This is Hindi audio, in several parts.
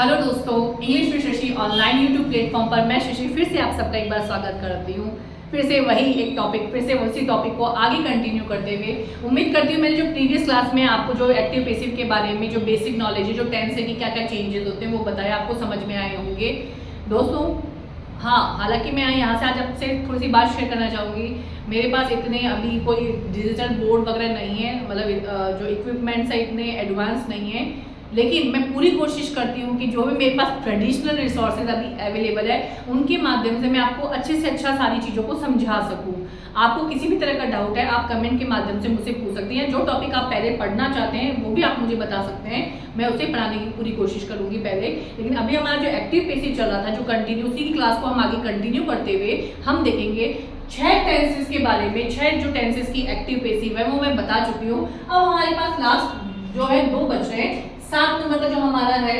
हेलो दोस्तों, English with Shashi online YouTube platform पर मैं शशि फिर से आप सबका एक बार स्वागत करती हूँ। फिर से वही एक टॉपिक, फिर से उसी टॉपिक को आगे कंटिन्यू करते हुए उम्मीद करती हूँ मैंने जो प्रीवियस क्लास में आपको जो एक्टिव पैसिव के बारे में जो बेसिक नॉलेज है, जो टेंस है कि क्या क्या चेंजेस होते हैं वो बताया, आपको समझ में आए होंगे दोस्तों। हाँ, हालांकि मैं यहाँ से आज आपसे थोड़ी सी बात शेयर करना चाहूँगी। मेरे पास इतने अभी कोई डिजिटल बोर्ड वगैरह नहीं है, मतलब जो इक्विपमेंट्स है इतने एडवांस नहीं है, लेकिन मैं पूरी कोशिश करती हूँ कि जो भी मेरे पास ट्रेडिशनल रिसोर्सेज अभी अवेलेबल है उनके माध्यम से मैं आपको अच्छे से अच्छा सारी चीज़ों को समझा सकूँ। आपको किसी भी तरह का डाउट है आप कमेंट के माध्यम से मुझसे पूछ सकती हैं। जो टॉपिक आप पहले पढ़ना चाहते हैं वो भी आप मुझे बता सकते हैं, मैं उसे पढ़ाने की पूरी कोशिश करूँगी पहले। लेकिन अभी हमारा जो एक्टिव पैसिव चल रहा था, जो कंटिन्यू, उसी की क्लास को हम आगे कंटिन्यू करते हुए हम देखेंगे 6 टेंसेस के बारे में। 6 जो टेंसेस की एक्टिव पैसिव है वो मैं बता चुकी हूँ। अब हमारे पास लास्ट जो है 2 बच रहे हैं। 7 नंबर का जो हमारा है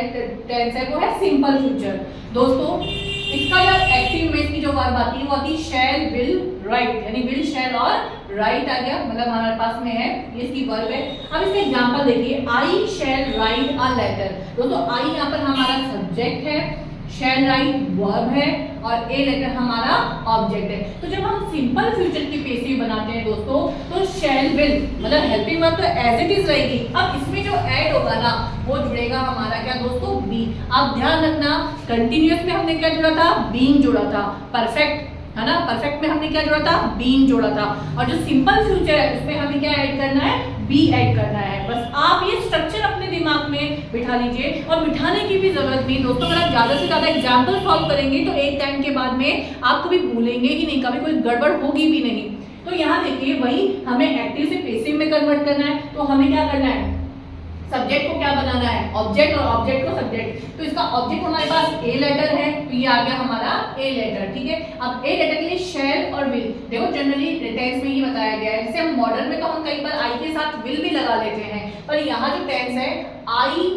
टेंस है वो है सिंपल फ्यूचर। दोस्तों इसका जो एक्टिव में इसकी जो वर्ब आती है वो आती है शैल, विल, राइट, यानी विल, शैल और राइट आ गया, मतलब हमारे पास में है, ये इसकी वर्ब है। अब इसका एग्जांपल देखिए, आई शैल राइट अ लेटर। दोस्तों आई यहाँ पर हमारा सब्जेक्ट है, शैल राइट वर्ब है और ए लेटर हमारा ऑब्जेक्ट है। तो जब हम सिंपल फ्यूचर की पैसिव बनाते हैं दोस्तों, तो शैल विल मतलब हेल्पिंग वर्ब तो एज इट इज रहेगी। अब इसमें जो ऐड होगा ना वो जुड़ेगा हमारा क्या दोस्तों, बी। आप ध्यान रखना, कंटिन्यूअस में हमने क्या जोड़ा था, बीइंग जोड़ा था। परफेक्ट है ना, परफेक्ट में हमने क्या जोड़ा था, बीइंग जोड़ा था। और जो सिंपल फ्यूचर है उसमें हमें क्या ऐड करना है, बी ऐड करना है। बस आप ये स्ट्रक्चर अपने दिमाग में बिठा लीजिए, और बिठाने की भी जरूरत नहीं दोस्तों। अगर आप ज्यादा से ज्यादा एग्जाम्पल सॉल्व करेंगे तो एक टाइम के बाद में आप कभी भूलेंगे ही नहीं, कभी कोई गड़बड़ होगी भी नहीं। तो यहाँ देखिए वही हमें एक्टिव से पैसिव में कन्वर्ट करना है, तो हमें क्या करना है, सब्जेक्ट को क्या बनाना है, ऑब्जेक्ट, और ऑब्जेक्ट को सब्जेक्ट। तो इसका ऑब्जेक्ट हमारे पास ए लेटर है, तो ये आ गया हमारा ए लेटर, ठीक है। अब ए लेटर के लिए शैल और विल, देखो जनरली टेंस में ये बताया गया है। जैसे हम मॉडर्न में तो हम कई बार आई के साथ विल भी लगा लेते हैं, पर यहाँ जो टेंस है आई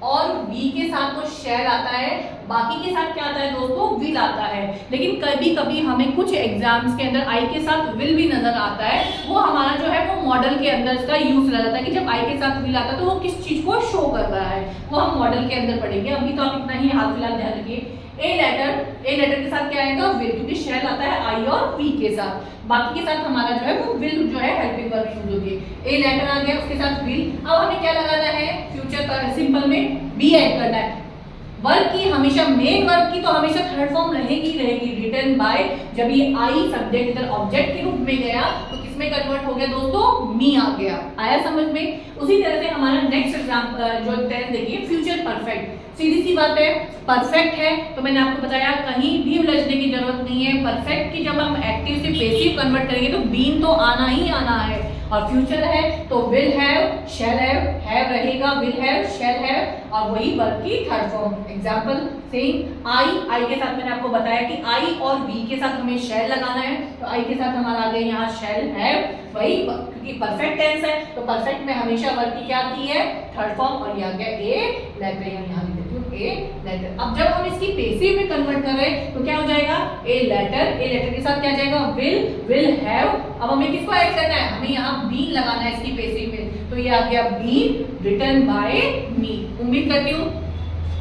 और वी के साथ तो शैल आता है, बाकी के साथ क्या आता है दोस्तों, विल आता है। लेकिन कभी कभी हमें कुछ एग्जाम्स के अंदर आई के साथ विल भी नजर आता है, वो हमारा जो है वो मॉडल के अंदर इसका यूज रह जाता है कि जब आई के साथ विल आता है तो वो किस चीज को शो कर रहा है, वो हम मॉडल के अंदर पढ़ेंगे। अभी तो आप इतना ही हाल फिलहाल ध्यान रखिए। ए लेटर के साथ क्या आएगा, विल, क्योंकि शैल आता है आई और वी के साथ। बाकी के साथ हमारा जो है वो विल जो है हेल्पिंग वर्ब यूज होगी। ए लेटर आ गया, उसके साथ विल। अब हमें क्या लगाना है, फ्यूचर का सिंपल में बी ऐड करना है। वर्ब की हमेशा, मेन वर्ब की तो हमेशा थर्ड फॉर्म रहेगी, रिटन बाय। जब ये आई सब्जेक्ट इधर ऑब्जेक्ट के रूप में गया तो किसमें कन्वर्ट हो गया दोस्तों, मी आ गया। आया समझ में। उसी तरह से हमारा नेक्स्ट एग्जांपल जो टेंस देखिए, फ्यूचर परफेक्ट। सीधी सी बात है, परफेक्ट है तो मैंने आपको बताया कहीं भी उलझने की जरूरत नहीं है। परफेक्ट की जब हम एक्टिव से पैसिव कन्वर्ट करेंगे तो बीन तो आना ही आना है, और फ्यूचर है तो विल हैव, शैल हैव रहेगा, विल हैव, शैल हैव, और वही वर्ब की थर्ड फॉर्म। एग्जांपल सेम आई के साथ मैंने आपको बताया कि आई और वी के साथ हमें शैल लगाना है, तो आई के साथ हमारा आ गया यहाँ शैल हैव, वही क्योंकि परफेक्ट टेंस है तो परफेक्ट में हमेशा वर्ब की क्या आती है, थर्ड फॉर्म, और ये आ गया ए लेटर, यहाँ लिख देती हूँ ए लेटर। अब जब हम इसकी पैसिव में कन्वर्ट कर रहे हैं तो क्या हो जाएगा, ए लेटर के साथ क्या जाएगा, विल हैव। अब हमें किसको ऐड करना है, हमें यहाँ बी लगाना है इसकी पैसिव में, तो ये आ गया बी रिटन बाय मी। उम्मीद करती हूँ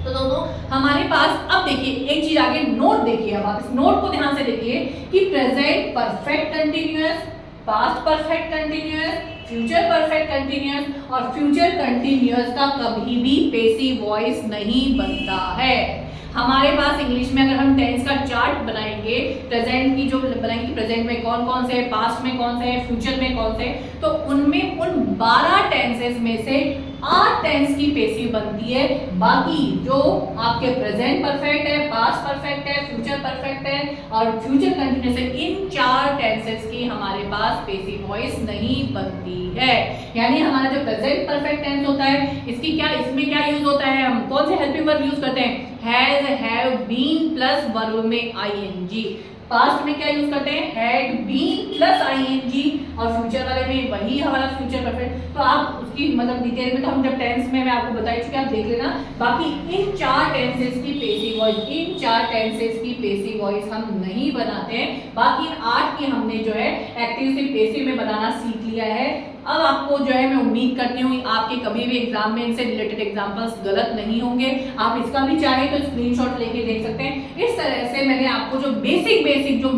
तो दोस्तों हमारे पास अब देखिए एक चीज आगे, नोट देखिए। अब आप इस नोट को ध्यान से देखिए कि present perfect continuous, past perfect continuous, future perfect continuous और फ्यूचर कंटिन्यूअस का कभी भी पैसिव वॉइस नहीं बनता है। हमारे पास इंग्लिश में अगर हम टेंस का चार्ट बनाएंगे, प्रेजेंट की जो बनाएंगे, प्रेजेंट में कौन कौन से है, पास्ट में कौन से है, फ्यूचर में कौन से, तो उनमें उन 12 टेंसेस में से 8 टेंस की पैसिव बनती है। बाकी जो आपके प्रेजेंट परफेक्ट है, पास्ट परफेक्ट है, फ्यूचर परफेक्ट है और फ्यूचर कंटिन्यूअस है, इन 4 टेंसेस की हमारे पास पैसिव वॉइस नहीं बनती है। यानी हमारा जो प्रेजेंट परफेक्ट टेंस होता है इसमें क्या यूज होता है, हम कौन से हेल्पिंग वर्ब यूज करते हैं, has, have, been plus verb में आईएनजी। पास्ट में क्या यूज करते हैं, हैड, बीन प्लस आईएनजी, और फ्यूचर वाले में वही हमारा फ्यूचर परफेक्ट। तो आप उसकी मतलब डिटेल में तो हम जब टेंस में मैं आपको बताई चुकी, आप देख लेना। बाकी इन 4 टेंसेस की पैसिव वॉइस, इन 4 टेंसेस की पैसिव वॉइस हम नहीं बनाते हैं। बाकी इन 8 की हमने जो है एक्टिव से पैसिव में बनाना सीख लिया है। अब आपको जो है मैं उम्मीद करती हूँ आपके कभी भी एग्जाम में इनसे रिलेटेड एग्जाम्पल्स गलत नहीं होंगे। आप इसका भी चाहे तो स्क्रीनशॉट लेके देख सकते हैं। इस तरह से मैंने आपको जो बेसिक जो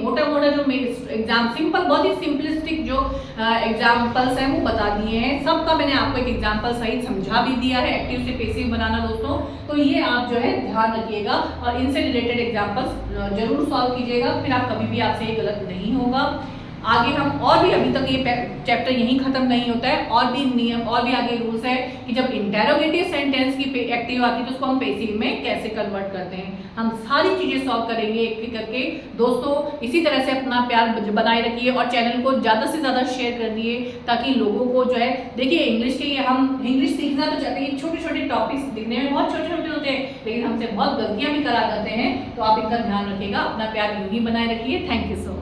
मोटा जो एग्जाम सिंपल, बहुत ही सिंपलिस्टिक जो एग्जाम्पल्स हैं वो बता दिए हैं। सबका मैंने आपको एक एग्जाम्पल सहित समझा भी दिया है, एक्टिव से पैसिव बनाना दोस्तों। तो ये आप जो है ध्यान रखिएगा और इनसे रिलेटेड एग्जाम्पल्स जरूर सॉल्व कीजिएगा, फिर आप कभी भी आपसे ये गलत नहीं होगा। आगे हम और भी, अभी तक ये चैप्टर यहीं खत्म नहीं होता है, और भी नियम और भी आगे रूल्स है कि जब इंटेरोगेटिव सेंटेंस की एक्टिव आती है तो उसको हम पैसिव में कैसे कन्वर्ट करते हैं। हम सारी चीजें सॉल्व करेंगे एक एक करके दोस्तों। इसी तरह से अपना प्यार बनाए रखिए और चैनल को ज्यादा से ज्यादा शेयर कर दिए ताकि लोगों को जो है, देखिए इंग्लिश के लिए हम इंग्लिश सीखना तो चाहते हैं, छोटे छोटे टॉपिक्स दिखने में बहुत छोटे छोटे होते हैं लेकिन हमसे बहुत गलतियां भी करा जाते हैं, तो आप इनका ध्यान रखिएगा। अपना प्यार यूं ही बनाए रखिए। Thank you so much.